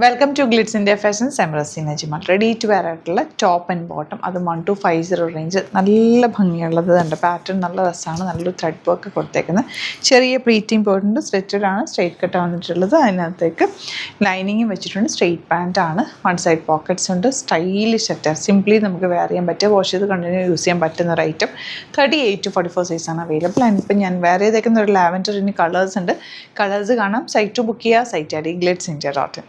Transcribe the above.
Welcome to Glitz India fashion സെമറസി Najima. Ready to wear ആയിട്ടുള്ള top and bottom, അത് 1250 range, നല്ല ഭംഗിയുള്ളത് ഉണ്ട്. പാറ്റേൺ നല്ല രസമാണ്, നല്ലൊരു ത്രെഡ് വർക്ക് കൊടുത്തേക്കുന്നത്. ചെറിയ പ്ലീറ്റിംഗ് പോയിട്ടുണ്ട്, സ്ട്രെറ്റഡ് ആണ്, സ്ട്രെയിറ്റ് കട്ട് വന്നിട്ടുള്ളത്. അതിനകത്തേക്ക് ലൈനിങ്ങും വെച്ചിട്ടുണ്ട്. സ്ട്രെയിറ്റ് പാൻറ്റ് ആണ്, വൺ സൈഡ് പോക്കറ്റ്സ് ഉണ്ട്. സ്റ്റൈലിഷ് സെറ്റ്, സിംപ്ലി നമുക്ക് വെയർ ചെയ്യാൻ പറ്റുക, വാഷ് ചെയ്ത് കണ്ടിന്യൂ യൂസ് ചെയ്യാൻ പറ്റുന്ന ഒരു ഐറ്റം. 38 to 44 സൈസാണ് അവൈലബിൾ. അതിനിപ്പോൾ ഞാൻ വെയർ ചെയ്തേക്കുന്ന ഒരു ലാവൻഡർ. ഇനി കളേഴ്സ് ഉണ്ട്, കളേഴ്സ് കാണാം. സൈറ്റ് ബുക്ക് ചെയ്യുക, site I D glitz India .in.